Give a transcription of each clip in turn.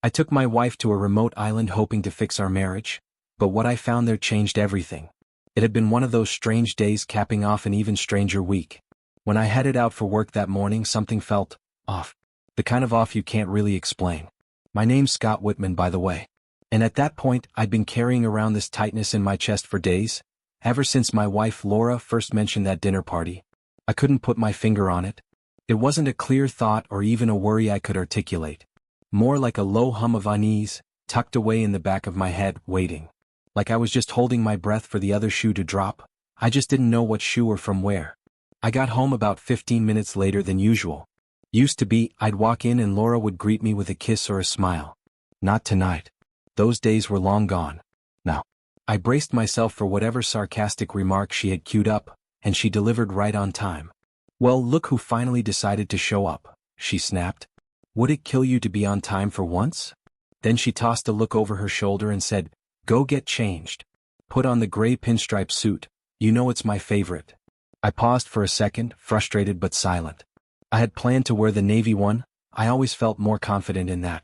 I took my wife to a remote island hoping to fix our marriage, but what I found there changed everything. It had been one of those strange days capping off an even stranger week. When I headed out for work that morning, something felt off. The kind of off you can't really explain. My name's Scott Whitman, by the way. And at that point, I'd been carrying around this tightness in my chest for days, ever since my wife Laura first mentioned that dinner party. I couldn't put my finger on it. It wasn't a clear thought or even a worry I could articulate. More like a low hum of unease, tucked away in the back of my head, waiting. Like I was just holding my breath for the other shoe to drop. I just didn't know what shoe or from where. I got home about 15 minutes later than usual. Used to be, I'd walk in and Laura would greet me with a kiss or a smile. Not tonight. Those days were long gone. Now, I braced myself for whatever sarcastic remark she had queued up, and she delivered right on time. "Well, look who finally decided to show up," she snapped. "Would it kill you to be on time for once?" Then she tossed a look over her shoulder and said, "Go get changed. Put on the gray pinstripe suit, you know it's my favorite." I paused for a second, frustrated but silent. I had planned to wear the navy one. I always felt more confident in that.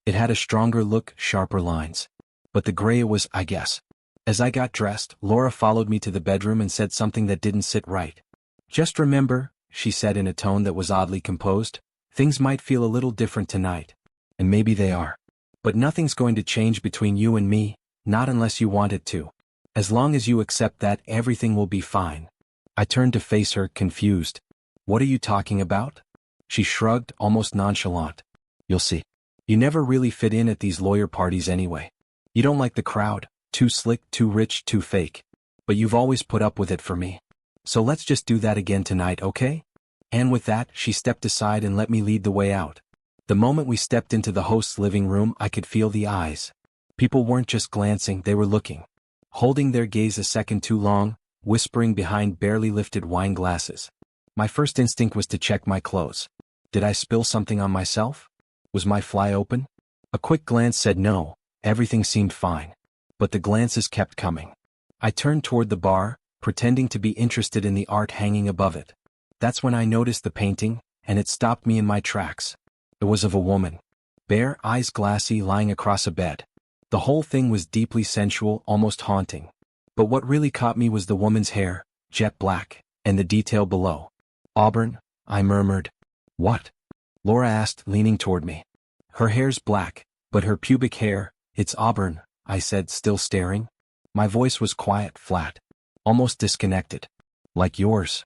It had a stronger look, sharper lines. But the gray was, I guess. As I got dressed, Laura followed me to the bedroom and said something that didn't sit right. "Just remember," she said in a tone that was oddly composed, "things might feel a little different tonight. And maybe they are. But nothing's going to change between you and me, not unless you want it to. As long as you accept that, everything will be fine." I turned to face her, confused. "What are you talking about?" She shrugged, almost nonchalant. "You'll see. You never really fit in at these lawyer parties anyway. You don't like the crowd, too slick, too rich, too fake. But you've always put up with it for me. So let's just do that again tonight, okay?" And with that, she stepped aside and let me lead the way out. The moment we stepped into the host's living room, I could feel the eyes. People weren't just glancing, they were looking. Holding their gaze a second too long, whispering behind barely lifted wine glasses. My first instinct was to check my clothes. Did I spill something on myself? Was my fly open? A quick glance said no, everything seemed fine. But the glances kept coming. I turned toward the bar, pretending to be interested in the art hanging above it. That's when I noticed the painting, and it stopped me in my tracks. It was of a woman. Bare, eyes glassy, lying across a bed. The whole thing was deeply sensual, almost haunting. But what really caught me was the woman's hair, jet black, and the detail below. "Auburn," I murmured. "What?" Laura asked, leaning toward me. "Her hair's black, but her pubic hair, it's auburn," I said, still staring. My voice was quiet, flat, almost disconnected. "Like yours."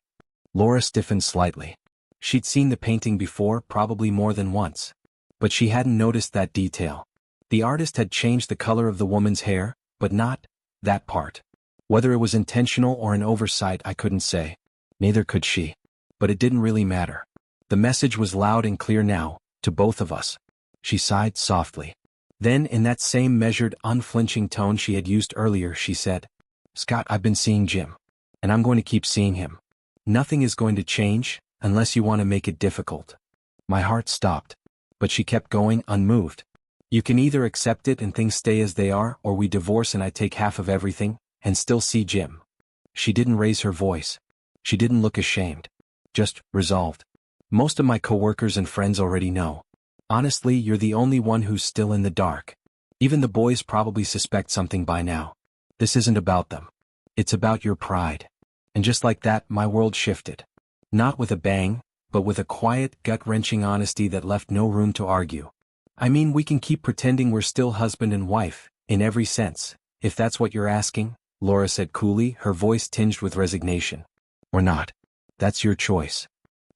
Laura stiffened slightly. She'd seen the painting before, probably more than once. But she hadn't noticed that detail. The artist had changed the color of the woman's hair, but not that part. Whether it was intentional or an oversight, I couldn't say. Neither could she. But it didn't really matter. The message was loud and clear now, to both of us. She sighed softly. Then, in that same measured, unflinching tone she had used earlier, she said, "Scott, I've been seeing Jim. And I'm going to keep seeing him. Nothing is going to change, unless you want to make it difficult." My heart stopped. But she kept going, unmoved. "You can either accept it and things stay as they are, or we divorce and I take half of everything, and still see Jim." She didn't raise her voice. She didn't look ashamed. Just resolved. "Most of my coworkers and friends already know. Honestly, you're the only one who's still in the dark. Even the boys probably suspect something by now. This isn't about them. It's about your pride." And just like that, my world shifted. Not with a bang, but with a quiet, gut-wrenching honesty that left no room to argue. "I mean, we can keep pretending we're still husband and wife, in every sense, if that's what you're asking," Laura said coolly, her voice tinged with resignation. "Or not. That's your choice."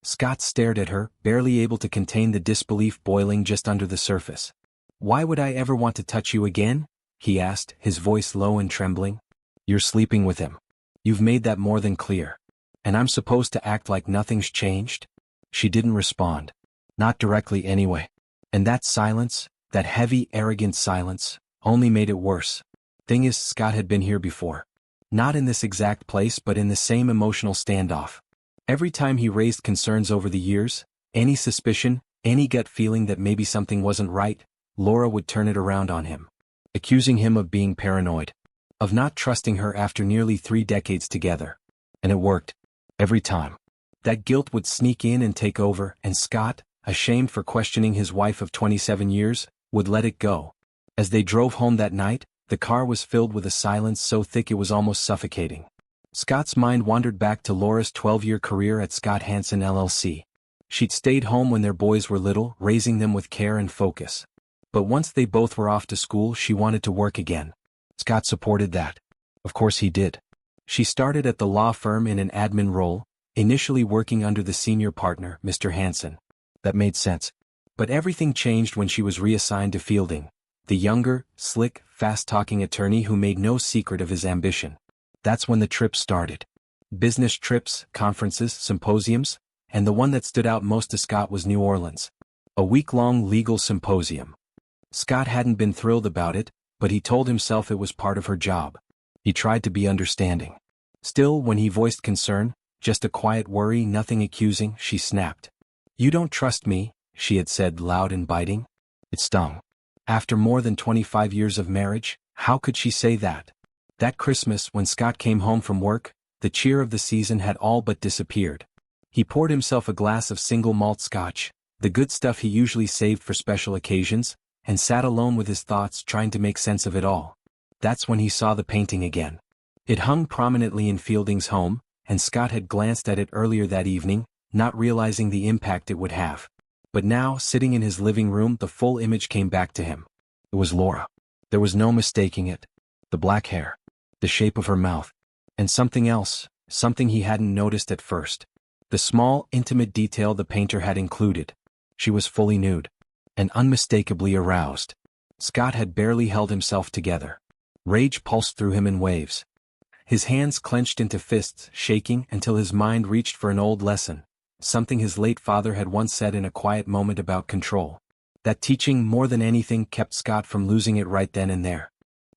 Scott stared at her, barely able to contain the disbelief boiling just under the surface. "Why would I ever want to touch you again?" he asked, his voice low and trembling. "You're sleeping with him. You've made that more than clear. And I'm supposed to act like nothing's changed?" She didn't respond. Not directly anyway. And that silence, that heavy, arrogant silence, only made it worse. Thing is, Scott had been here before. Not in this exact place, but in the same emotional standoff. Every time he raised concerns over the years, any suspicion, any gut feeling that maybe something wasn't right, Laura would turn it around on him. Accusing him of being paranoid. Of not trusting her after nearly 3 decades together. And it worked. Every time. That guilt would sneak in and take over, and Scott, ashamed for questioning his wife of 27 years, would let it go. As they drove home that night, the car was filled with a silence so thick it was almost suffocating. Scott's mind wandered back to Laura's 12-year career at Scott Hansen LLC. She'd stayed home when their boys were little, raising them with care and focus. But once they both were off to school, she wanted to work again. Scott supported that. Of course he did. She started at the law firm in an admin role, initially working under the senior partner, Mr. Hansen. That made sense. But everything changed when she was reassigned to Fielding, the younger, slick, fast-talking attorney who made no secret of his ambition. That's when the trips started. Business trips, conferences, symposiums, and the one that stood out most to Scott was New Orleans. A week-long legal symposium. Scott hadn't been thrilled about it, but he told himself it was part of her job. He tried to be understanding. Still, when he voiced concern, just a quiet worry, nothing accusing, she snapped. "You don't trust me," she had said, loud and biting. It stung. After more than 25 years of marriage, how could she say that? That Christmas, when Scott came home from work, the cheer of the season had all but disappeared. He poured himself a glass of single malt scotch, the good stuff he usually saved for special occasions, and sat alone with his thoughts trying to make sense of it all. That's when he saw the painting again. It hung prominently in Fielding's home, and Scott had glanced at it earlier that evening, not realizing the impact it would have. But now, sitting in his living room, the full image came back to him. It was Laura. There was no mistaking it. The black hair, the shape of her mouth, and something else, something he hadn't noticed at first. The small, intimate detail the painter had included. She was fully nude, and unmistakably aroused. Scott had barely held himself together. Rage pulsed through him in waves. His hands clenched into fists, shaking until his mind reached for an old lesson, something his late father had once said in a quiet moment about control. That teaching, more than anything, kept Scott from losing it right then and there.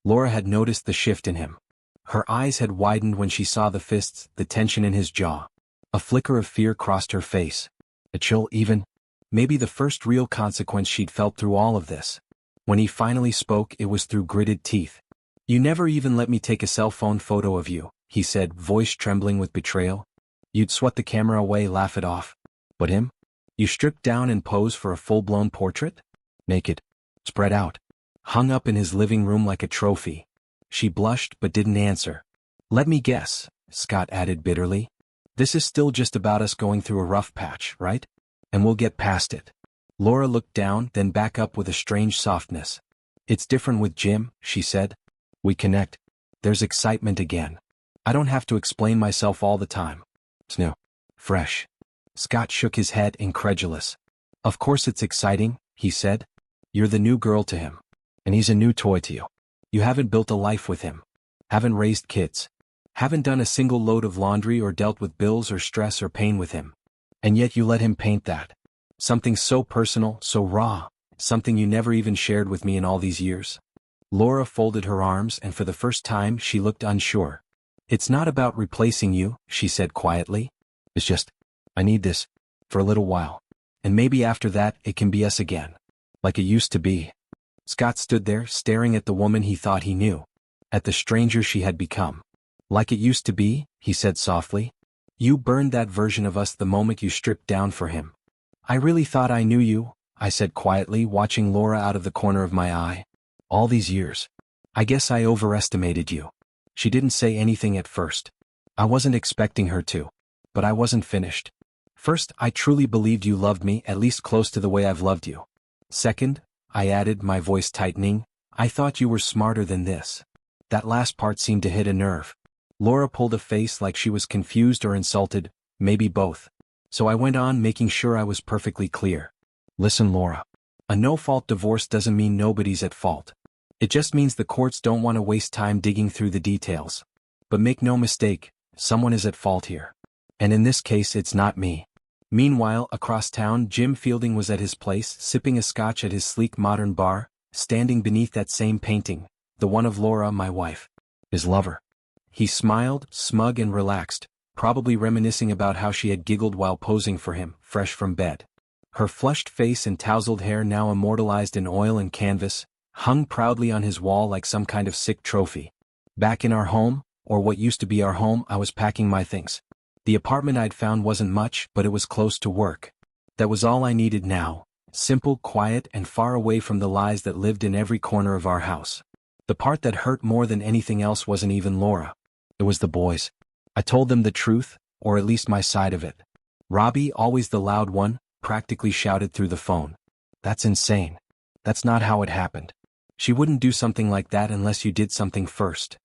Laura had noticed the shift in him. Her eyes had widened when she saw the fists, the tension in his jaw. A flicker of fear crossed her face. A chill even. Maybe the first real consequence she'd felt through all of this. When he finally spoke, it was through gritted teeth. "You never even let me take a cell phone photo of you," he said, voice trembling with betrayal. "You'd swat the camera away, laugh it off. But him? You stripped down and posed for a full-blown portrait? Naked. Spread out. Hung up in his living room like a trophy." She blushed but didn't answer. "Let me guess," Scott added bitterly. "This is still just about us going through a rough patch, right? And we'll get past it." Laura looked down, then back up with a strange softness. "It's different with Jim," she said. "We connect. There's excitement again. I don't have to explain myself all the time. It's new. Fresh." Scott shook his head, incredulous. "Of course it's exciting," he said. "You're the new girl to him. And he's a new toy to you. You haven't built a life with him. Haven't raised kids. Haven't done a single load of laundry or dealt with bills or stress or pain with him. And yet you let him paint that. Something so personal, so raw, something you never even shared with me in all these years." Laura folded her arms, and for the first time she looked unsure. "It's not about replacing you," she said quietly. "It's just, I need this, for a little while. And maybe after that it can be us again. Like it used to be." Scott stood there, staring at the woman he thought he knew. At the stranger she had become. "Like it used to be," he said softly. "You burned that version of us the moment you stripped down for him." "I really thought I knew you," I said quietly, watching Laura out of the corner of my eye. "All these years. I guess I overestimated you." She didn't say anything at first. I wasn't expecting her to. But I wasn't finished. "First, I truly believed you loved me, at least close to the way I've loved you. Second," I added, my voice tightening, "I thought you were smarter than this." That last part seemed to hit a nerve. Laura pulled a face like she was confused or insulted, maybe both. So I went on, making sure I was perfectly clear. "Listen, Laura. A no-fault divorce doesn't mean nobody's at fault. It just means the courts don't want to waste time digging through the details. But make no mistake, someone is at fault here. And in this case it's not me." Meanwhile, across town, Jim Fielding was at his place, sipping a scotch at his sleek modern bar, standing beneath that same painting, the one of Laura, my wife. His lover. He smiled, smug and relaxed, probably reminiscing about how she had giggled while posing for him, fresh from bed. Her flushed face and tousled hair, now immortalized in oil and canvas, hung proudly on his wall like some kind of sick trophy. Back in our home, or what used to be our home, I was packing my things. The apartment I'd found wasn't much, but it was close to work. That was all I needed now, Simple, quiet, and far away from the lies that lived in every corner of our house. The part that hurt more than anything else wasn't even Laura. It was the boys. I told them the truth, or at least my side of it. Robbie, always the loud one, practically shouted through the phone. "That's insane. That's not how it happened. She wouldn't do something like that unless you did something first."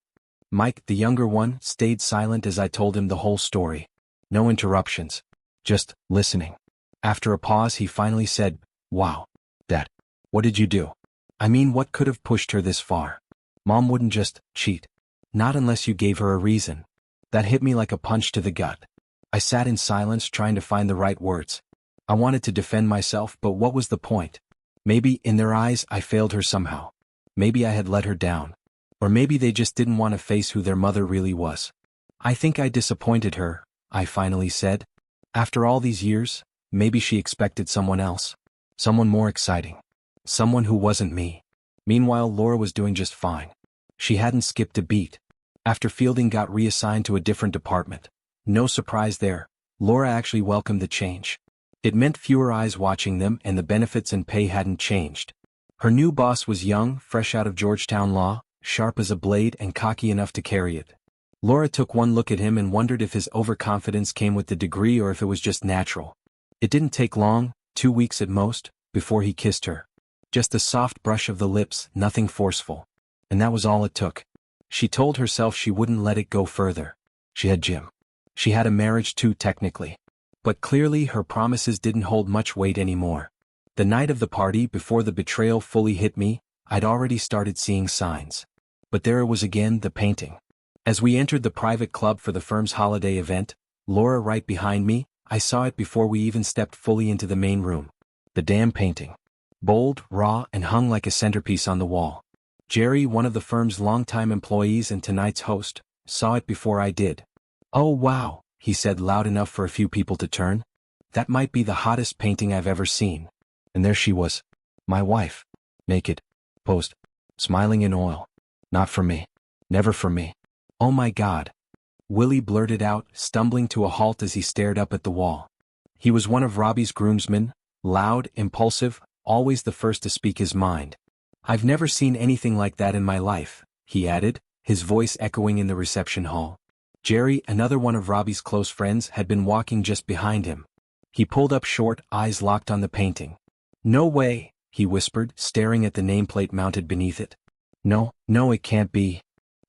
Mike, the younger one, stayed silent as I told him the whole story. No interruptions. Just listening. After a pause, he finally said, "Wow. Dad. What did you do? I mean, what could have pushed her this far? Mom wouldn't just cheat. Not unless you gave her a reason." That hit me like a punch to the gut. I sat in silence trying to find the right words. I wanted to defend myself, but what was the point? Maybe, in their eyes, I failed her somehow. Maybe I had let her down. Or maybe they just didn't want to face who their mother really was. "I think I disappointed her," I finally said. "After all these years, maybe she expected someone else. Someone more exciting. Someone who wasn't me." Meanwhile, Laura was doing just fine. She hadn't skipped a beat. After Fielding got reassigned to a different department. No surprise there, Laura actually welcomed the change. It meant fewer eyes watching them, and the benefits and pay hadn't changed. Her new boss was young, fresh out of Georgetown Law, sharp as a blade and cocky enough to carry it. Laura took one look at him and wondered if his overconfidence came with the degree or if it was just natural. It didn't take long, 2 weeks at most, before he kissed her. Just a soft brush of the lips, nothing forceful. And that was all it took. She told herself she wouldn't let it go further. She had Jim. She had a marriage too, technically. But clearly her promises didn't hold much weight anymore. The night of the party, before the betrayal fully hit me, I'd already started seeing signs. But there it was again, the painting. As we entered the private club for the firm's holiday event, Laura right behind me, I saw it before we even stepped fully into the main room. The damn painting. Bold, raw, and hung like a centerpiece on the wall. Jerry, one of the firm's longtime employees and tonight's host, saw it before I did. "Oh wow," he said loud enough for a few people to turn. "That might be the hottest painting I've ever seen." And there she was. My wife. Naked. Posed. Smiling in oil. Not for me. Never for me. "Oh my God." Willie blurted out, stumbling to a halt as he stared up at the wall. He was one of Robbie's groomsmen, loud, impulsive, always the first to speak his mind. "I've never seen anything like that in my life," he added, his voice echoing in the reception hall. Jerry, another one of Robbie's close friends, had been walking just behind him. He pulled up short, eyes locked on the painting. "No way," he whispered, staring at the nameplate mounted beneath it. No, it can't be."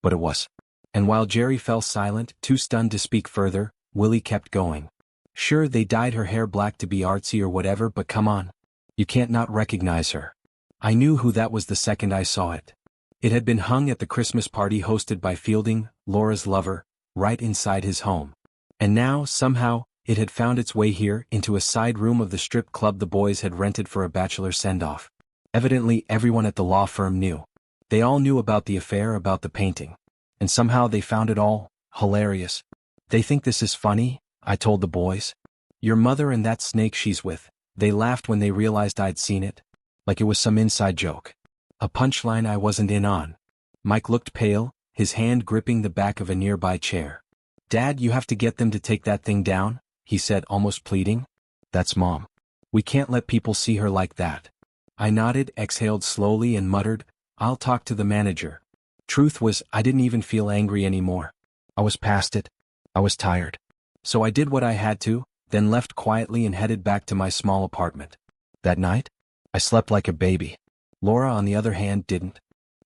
But it was. And while Jerry fell silent, too stunned to speak further, Willie kept going. "Sure, they dyed her hair black to be artsy or whatever, but come on. You can't not recognize her." I knew who that was the second I saw it. It had been hung at the Christmas party hosted by Fielding, Laura's lover, right inside his home. And now, somehow, it had found its way here, into a side room of the strip club the boys had rented for a bachelor send-off. Evidently, everyone at the law firm knew. They all knew about the affair, about the painting. And somehow they found it all hilarious. "They think this is funny," I told the boys. "Your mother and that snake she's with." They laughed when they realized I'd seen it. Like it was some inside joke. A punchline I wasn't in on. Mike looked pale, his hand gripping the back of a nearby chair. "Dad, you have to get them to take that thing down," he said, almost pleading. "That's Mom. We can't let people see her like that." I nodded, exhaled slowly and muttered, "I'll talk to the manager." Truth was, I didn't even feel angry anymore. I was past it. I was tired. So I did what I had to, then left quietly and headed back to my small apartment. That night, I slept like a baby. Laura, on the other hand, didn't.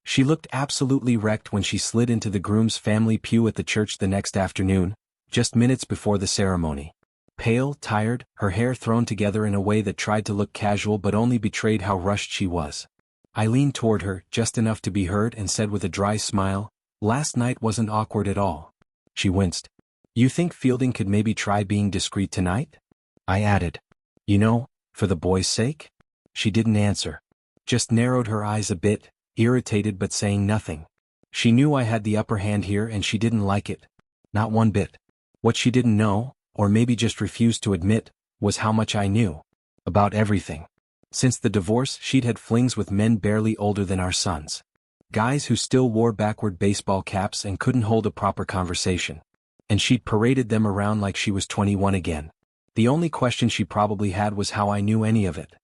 She looked absolutely wrecked when she slid into the groom's family pew at the church the next afternoon, just minutes before the ceremony. Pale, tired, her hair thrown together in a way that tried to look casual but only betrayed how rushed she was. I leaned toward her, just enough to be heard, and said with a dry smile, "Last night wasn't awkward at all." She winced. "You think Fielding could maybe try being discreet tonight?" I added. "You know, for the boys' sake?" She didn't answer. Just narrowed her eyes a bit, irritated but saying nothing. She knew I had the upper hand here and she didn't like it. Not one bit. What she didn't know, or maybe just refused to admit, was how much I knew. About everything. Since the divorce, she'd had flings with men barely older than our sons. Guys who still wore backward baseball caps and couldn't hold a proper conversation. And she'd paraded them around like she was 21 again. The only question she probably had was how I knew any of it.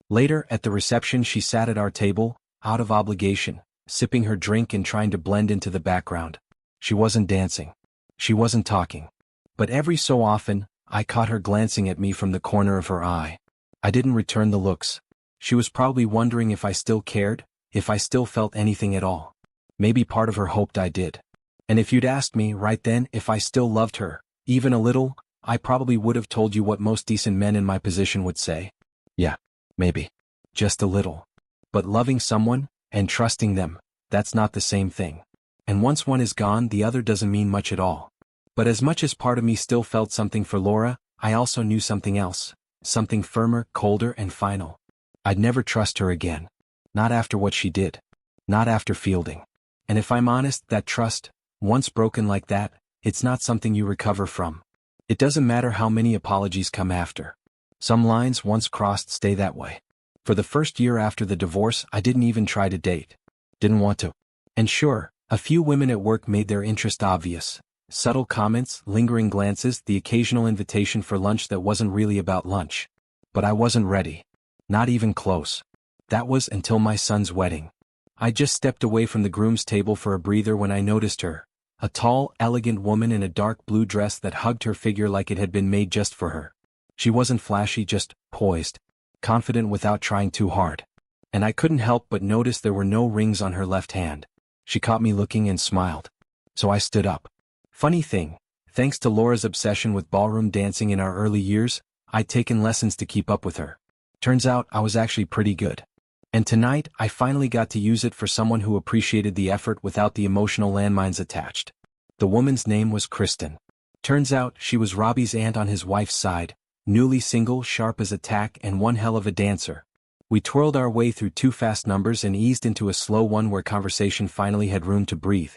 Later, at the reception, she sat at our table, out of obligation, sipping her drink and trying to blend into the background. She wasn't dancing. She wasn't talking. But every so often, I caught her glancing at me from the corner of her eye. I didn't return the looks. She was probably wondering if I still cared, if I still felt anything at all. Maybe part of her hoped I did. And if you'd asked me right then if I still loved her, even a little, I probably would have told you what most decent men in my position would say. Yeah, maybe. Just a little. But loving someone, and trusting them, that's not the same thing. And once one is gone, the other doesn't mean much at all. But as much as part of me still felt something for Laura, I also knew something else. Something firmer, colder, and final. I'd never trust her again. Not after what she did. Not after Fielding. And if I'm honest, that trust, once broken like that, it's not something you recover from. It doesn't matter how many apologies come after. Some lines once crossed stay that way. For the first year after the divorce, I didn't even try to date. Didn't want to. And sure, a few women at work made their interest obvious. Subtle comments, lingering glances, the occasional invitation for lunch that wasn't really about lunch. But I wasn't ready. Not even close. That was until my son's wedding. I just stepped away from the groom's table for a breather when I noticed her. A tall, elegant woman in a dark blue dress that hugged her figure like it had been made just for her. She wasn't flashy, just poised. Confident without trying too hard. And I couldn't help but notice there were no rings on her left hand. She caught me looking and smiled. So I stood up. Funny thing, thanks to Laura's obsession with ballroom dancing in our early years, I'd taken lessons to keep up with her. Turns out I was actually pretty good. And tonight, I finally got to use it for someone who appreciated the effort without the emotional landmines attached. The woman's name was Kristen. Turns out she was Robbie's aunt on his wife's side, newly single, sharp as a tack, and one hell of a dancer. We twirled our way through 2 fast numbers and eased into a slow one where conversation finally had room to breathe.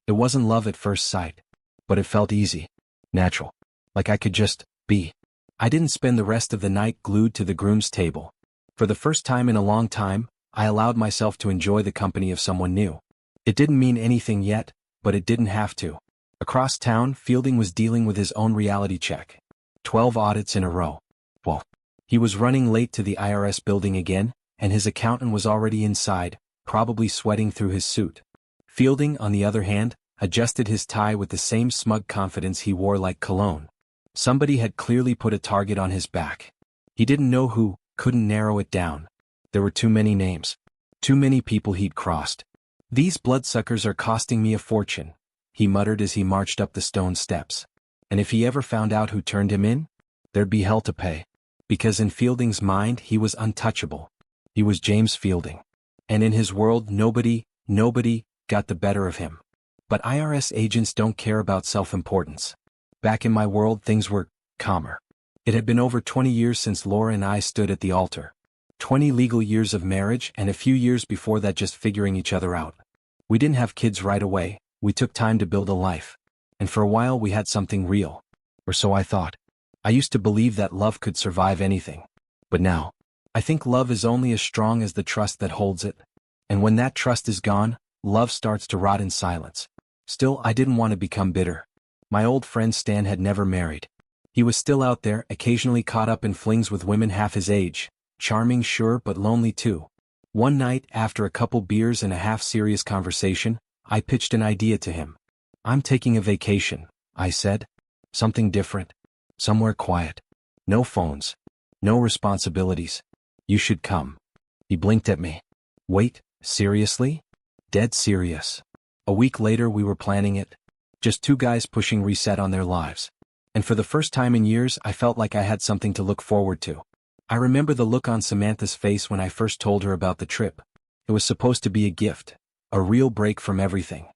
It wasn't love at first sight. But it felt easy. Natural. Like I could just be. I didn't spend the rest of the night glued to the groom's table. For the first time in a long time, I allowed myself to enjoy the company of someone new. It didn't mean anything yet, but it didn't have to. Across town, Fielding was dealing with his own reality check. 12 audits in a row. Whoa. He was running late to the IRS building again, and his accountant was already inside, probably sweating through his suit. Fielding, on the other hand, adjusted his tie with the same smug confidence he wore like cologne. Somebody had clearly put a target on his back. He didn't know who, couldn't narrow it down. There were too many names. Too many people he'd crossed. These bloodsuckers are costing me a fortune, he muttered as he marched up the stone steps. And if he ever found out who turned him in, there'd be hell to pay. Because in Fielding's mind he was untouchable. He was James Fielding. And in his world nobody got the better of him. But IRS agents don't care about self-importance. Back in my world things were calmer. It had been over 20 years since Laura and I stood at the altar. 20 legal years of marriage and a few years before that just figuring each other out. We didn't have kids right away, we took time to build a life. And for a while we had something real. Or so I thought. I used to believe that love could survive anything. But now, I think love is only as strong as the trust that holds it. And when that trust is gone, love starts to rot in silence. Still, I didn't want to become bitter. My old friend Stan had never married. He was still out there, occasionally caught up in flings with women half his age. Charming, sure, but lonely too. One night, after a couple beers and a half-serious conversation, I pitched an idea to him. I'm taking a vacation, I said. Something different. Somewhere quiet. No phones. No responsibilities. You should come. He blinked at me. Wait, seriously? Dead serious. A week later we were planning it. Just 2 guys pushing reset on their lives. And for the first time in years I felt like I had something to look forward to. I remember the look on Samantha's face when I first told her about the trip. It was supposed to be a gift. A real break from everything.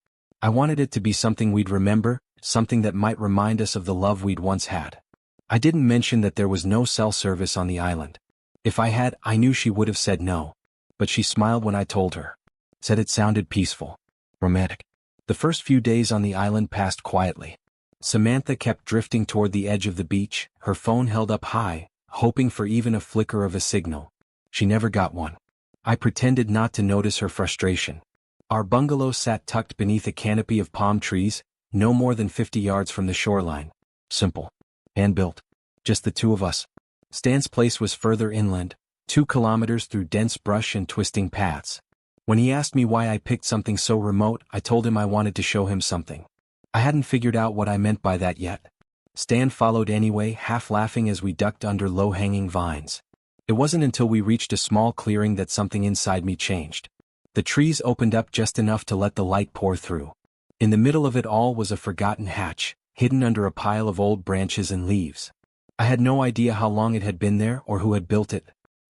I wanted it to be something we'd remember, something that might remind us of the love we'd once had. I didn't mention that there was no cell service on the island. If I had, I knew she would have said no. But she smiled when I told her. Said it sounded peaceful. Romantic. The first few days on the island passed quietly. Samantha kept drifting toward the edge of the beach, her phone held up high, hoping for even a flicker of a signal. She never got one. I pretended not to notice her frustration. Our bungalow sat tucked beneath a canopy of palm trees, no more than 50 yards from the shoreline. Simple. Hand-built. Just the 2 of us. Stan's place was further inland, 2 kilometers through dense brush and twisting paths. When he asked me why I picked something so remote, I told him I wanted to show him something. I hadn't figured out what I meant by that yet. Stan followed anyway, half laughing as we ducked under low-hanging vines. It wasn't until we reached a small clearing that something inside me changed. The trees opened up just enough to let the light pour through. In the middle of it all was a forgotten hatch, hidden under a pile of old branches and leaves. I had no idea how long it had been there or who had built it,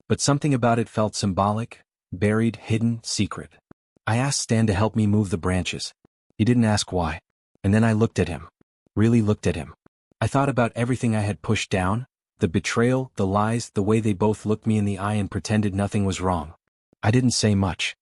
but something about it felt symbolic, buried, hidden, secret. I asked Stan to help me move the branches. He didn't ask why. And then I looked at him. Really looked at him. I thought about everything I had pushed down, the betrayal, the lies, the way they both looked me in the eye and pretended nothing was wrong. I didn't say much.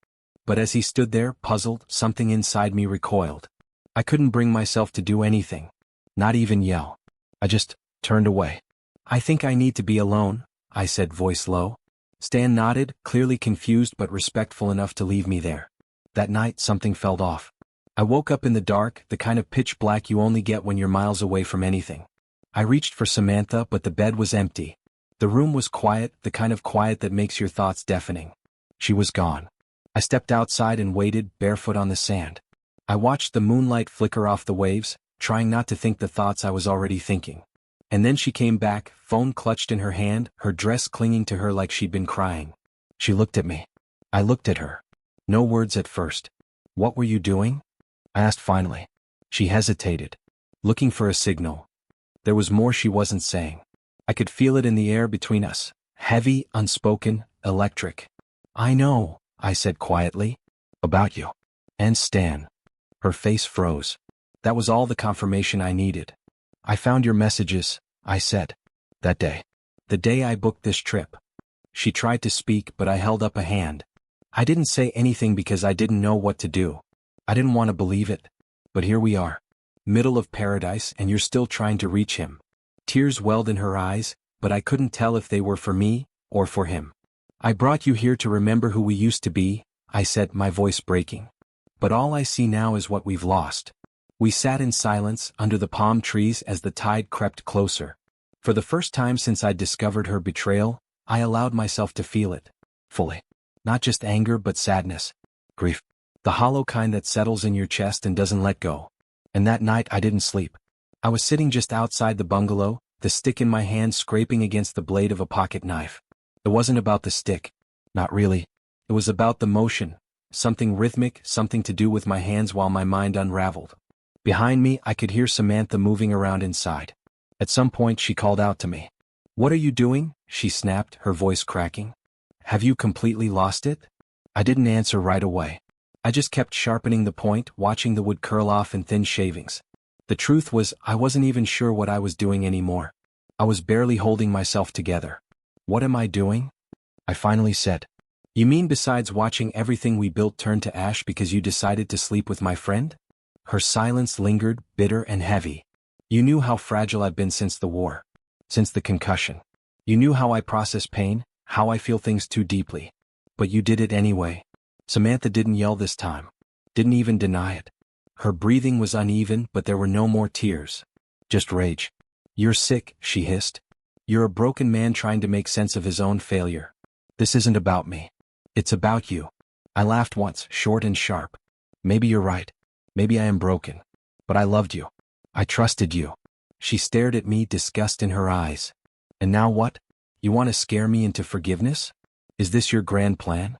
But as he stood there, puzzled, something inside me recoiled. I couldn't bring myself to do anything. Not even yell. I just turned away. "I think I need to be alone," I said, voice low. Stan nodded, clearly confused but respectful enough to leave me there. That night something felt off. I woke up in the dark, the kind of pitch black you only get when you're miles away from anything. I reached for Samantha, but the bed was empty. The room was quiet, the kind of quiet that makes your thoughts deafening. She was gone. I stepped outside and waited, barefoot on the sand. I watched the moonlight flicker off the waves, trying not to think the thoughts I was already thinking. And then she came back, phone clutched in her hand, her dress clinging to her like she'd been crying. She looked at me. I looked at her. No words at first. "What were you doing?" I asked finally. She hesitated, looking for a signal. There was more she wasn't saying. I could feel it in the air between us. Heavy, unspoken, electric. "I know," I said quietly. "About you. And Stan." Her face froze. That was all the confirmation I needed. "I found your messages," I said. "That day. The day I booked this trip." She tried to speak, but I held up a hand. I didn't say anything because I didn't know what to do. I didn't want to believe it. But here we are. Middle of paradise, and you're still trying to reach him. Tears welled in her eyes, but I couldn't tell if they were for me, or for him. "I brought you here to remember who we used to be," I said, my voice breaking. "But all I see now is what we've lost." We sat in silence, under the palm trees as the tide crept closer. For the first time since I'd discovered her betrayal, I allowed myself to feel it. Fully. Not just anger but sadness. Grief. The hollow kind that settles in your chest and doesn't let go. And that night I didn't sleep. I was sitting just outside the bungalow, the stick in my hand scraping against the blade of a pocket knife. It wasn't about the stick. Not really. It was about the motion. Something rhythmic, something to do with my hands while my mind unraveled. Behind me, I could hear Samantha moving around inside. At some point she called out to me. "What are you doing?" she snapped, her voice cracking. "Have you completely lost it?" I didn't answer right away. I just kept sharpening the point, watching the wood curl off in thin shavings. The truth was, I wasn't even sure what I was doing anymore. I was barely holding myself together. "What am I doing?" I finally said. "You mean besides watching everything we built turn to ash because you decided to sleep with my friend?" Her silence lingered, bitter and heavy. "You knew how fragile I've been since the war. Since the concussion. You knew how I process pain, how I feel things too deeply. But you did it anyway." Samantha didn't yell this time. Didn't even deny it. Her breathing was uneven, but there were no more tears. Just rage. "You're sick," she hissed. "You're a broken man trying to make sense of his own failure. This isn't about me. It's about you." I laughed once, short and sharp. "Maybe you're right. Maybe I am broken. But I loved you. I trusted you." She stared at me, disgust in her eyes. "And now what? You want to scare me into forgiveness? Is this your grand plan?"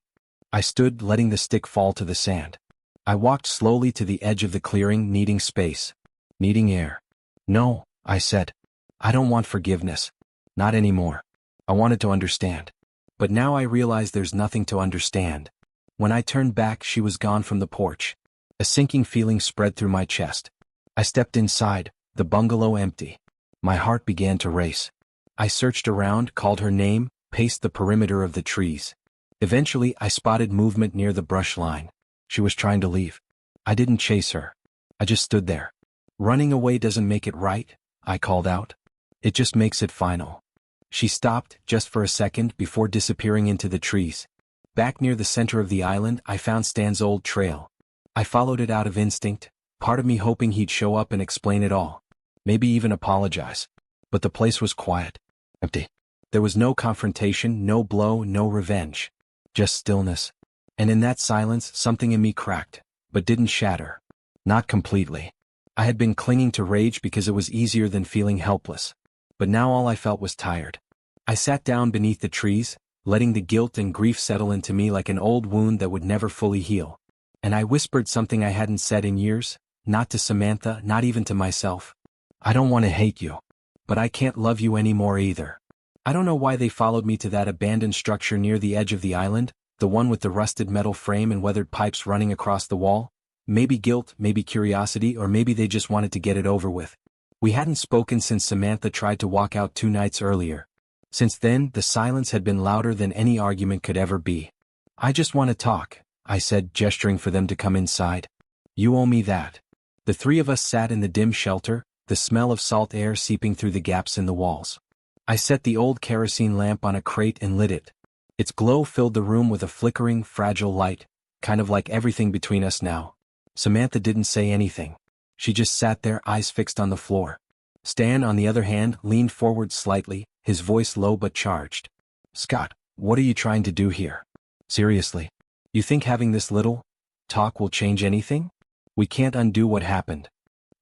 I stood, letting the stick fall to the sand. I walked slowly to the edge of the clearing, needing space. Needing air. "No," I said. "I don't want forgiveness. Not anymore. I wanted to understand. But now I realize there's nothing to understand." When I turned back, she was gone from the porch. A sinking feeling spread through my chest. I stepped inside, the bungalow empty. My heart began to race. I searched around, called her name, paced the perimeter of the trees. Eventually, I spotted movement near the brush line. She was trying to leave. I didn't chase her. I just stood there. "Running away doesn't make it right," I called out. "It just makes it final." She stopped, just for a second, before disappearing into the trees. Back near the center of the island, I found Stan's old trail. I followed it out of instinct, part of me hoping he'd show up and explain it all. Maybe even apologize. But the place was quiet. Empty. There was no confrontation, no blow, no revenge. Just stillness. And in that silence, something in me cracked, but didn't shatter. Not completely. I had been clinging to rage because it was easier than feeling helpless. But now all I felt was tired. I sat down beneath the trees, letting the guilt and grief settle into me like an old wound that would never fully heal. And I whispered something I hadn't said in years, not to Samantha, not even to myself. I don't want to hate you. But I can't love you anymore either. I don't know why they followed me to that abandoned structure near the edge of the island, the one with the rusted metal frame and weathered pipes running across the wall. Maybe guilt, maybe curiosity, or maybe they just wanted to get it over with. We hadn't spoken since Samantha tried to walk out 2 nights earlier. Since then, the silence had been louder than any argument could ever be. I just want to talk, I said, gesturing for them to come inside. You owe me that. The 3 of us sat in the dim shelter, the smell of salt air seeping through the gaps in the walls. I set the old kerosene lamp on a crate and lit it. Its glow filled the room with a flickering, fragile light, kind of like everything between us now. Samantha didn't say anything. She just sat there, eyes fixed on the floor. Stan, on the other hand, leaned forward slightly, his voice low but charged. Scott, what are you trying to do here? Seriously? You think having this little talk will change anything? We can't undo what happened.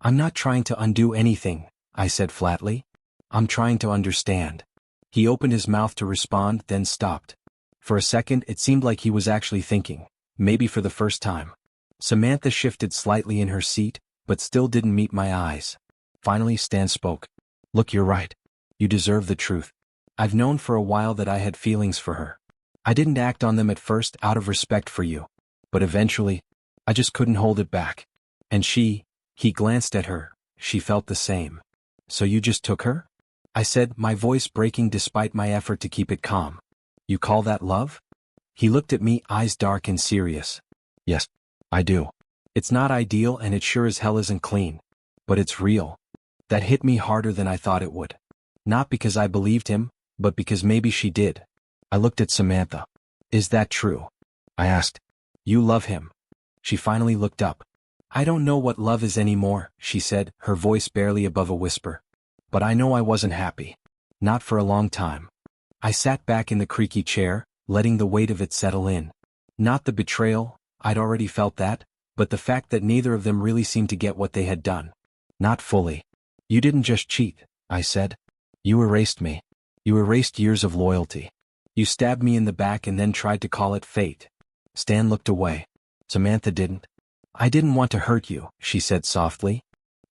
I'm not trying to undo anything, I said flatly. I'm trying to understand. He opened his mouth to respond, then stopped. For a second, it seemed like he was actually thinking, maybe for the first time. Samantha shifted slightly in her seat, but still didn't meet my eyes. Finally, Stan spoke. Look, you're right. You deserve the truth. I've known for a while that I had feelings for her. I didn't act on them at first out of respect for you. But eventually, I just couldn't hold it back. And he glanced at her, she felt the same. So you just took her? I said, my voice breaking despite my effort to keep it calm. You call that love? He looked at me, eyes dark and serious. Yes, I do. It's not ideal and it sure as hell isn't clean. But it's real. That hit me harder than I thought it would. Not because I believed him, but because maybe she did. I looked at Samantha. Is that true? I asked. You love him. She finally looked up. I don't know what love is anymore, she said, her voice barely above a whisper. But I know I wasn't happy. Not for a long time. I sat back in the creaky chair, letting the weight of it settle in. Not the betrayal, I'd already felt that, but the fact that neither of them really seemed to get what they had done. Not fully. You didn't just cheat, I said. You erased me. You erased years of loyalty. You stabbed me in the back and then tried to call it fate. Stan looked away. Samantha didn't. I didn't want to hurt you, she said softly.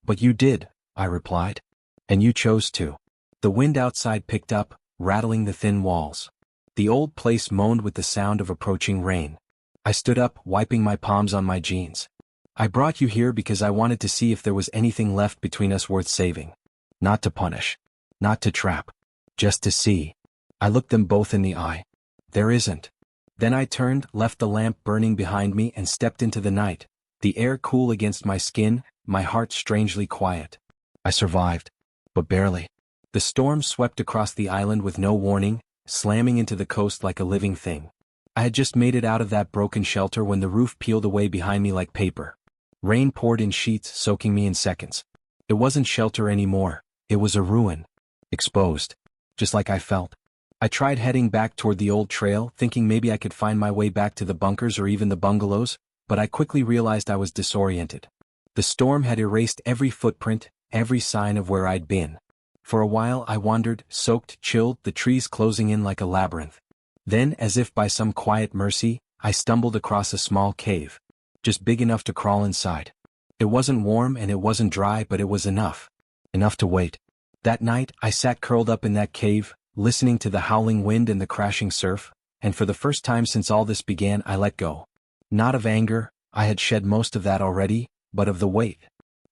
But you did, I replied. And you chose to. The wind outside picked up, rattling the thin walls. The old place moaned with the sound of approaching rain. I stood up, wiping my palms on my jeans. I brought you here because I wanted to see if there was anything left between us worth saving. Not to punish. Not to trap. Just to see. I looked them both in the eye. There isn't. Then I turned, left the lamp burning behind me and stepped into the night, the air cool against my skin, my heart strangely quiet. I survived. But barely. The storm swept across the island with no warning, slamming into the coast like a living thing. I had just made it out of that broken shelter when the roof peeled away behind me like paper. Rain poured in sheets, soaking me in seconds. It wasn't shelter anymore, it was a ruin. Exposed. Just like I felt. I tried heading back toward the old trail, thinking maybe I could find my way back to the bunkers or even the bungalows, but I quickly realized I was disoriented. The storm had erased every footprint, every sign of where I'd been. For a while I wandered, soaked, chilled, the trees closing in like a labyrinth. Then, as if by some quiet mercy, I stumbled across a small cave. Just big enough to crawl inside. It wasn't warm and it wasn't dry, but it was enough. Enough to wait. That night, I sat curled up in that cave, listening to the howling wind and the crashing surf, and for the first time since all this began I let go. Not of anger, I had shed most of that already, but of the weight.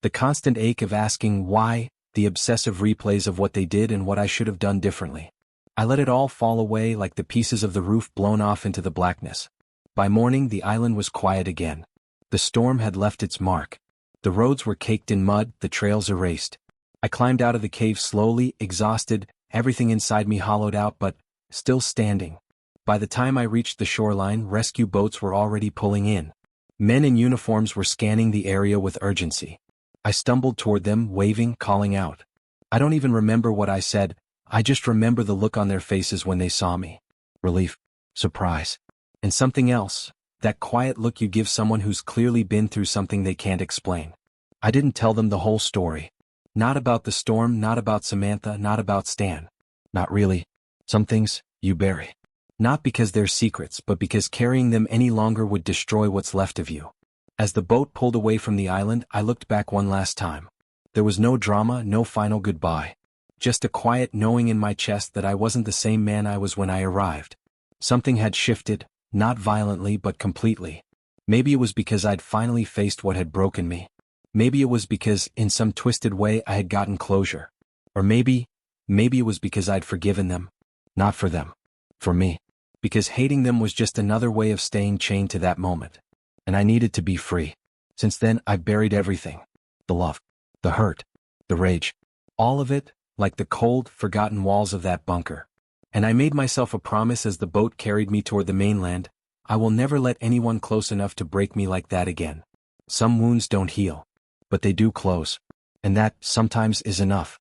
The constant ache of asking why, the obsessive replays of what they did and what I should have done differently. I let it all fall away like the pieces of the roof blown off into the blackness. By morning the island was quiet again. The storm had left its mark. The roads were caked in mud, the trails erased. I climbed out of the cave slowly, exhausted, everything inside me hollowed out but still standing. By the time I reached the shoreline, rescue boats were already pulling in. Men in uniforms were scanning the area with urgency. I stumbled toward them, waving, calling out. I don't even remember what I said, I just remember the look on their faces when they saw me. Relief, surprise, and something else, that quiet look you give someone who's clearly been through something they can't explain. I didn't tell them the whole story. Not about the storm, not about Samantha, not about Stan. Not really. Some things, you bury. Not because they're secrets, but because carrying them any longer would destroy what's left of you. As the boat pulled away from the island, I looked back one last time. There was no drama, no final goodbye. Just a quiet knowing in my chest that I wasn't the same man I was when I arrived. Something had shifted, not violently but completely. Maybe it was because I'd finally faced what had broken me. Maybe it was because, in some twisted way, I had gotten closure. Or maybe it was because I'd forgiven them. Not for them. For me. Because hating them was just another way of staying chained to that moment. And I needed to be free. Since then, I've buried everything. The love. The hurt. The rage. All of it, like the cold, forgotten walls of that bunker. And I made myself a promise as the boat carried me toward the mainland. I will never let anyone close enough to break me like that again. Some wounds don't heal. But they do close. And that, sometimes, is enough.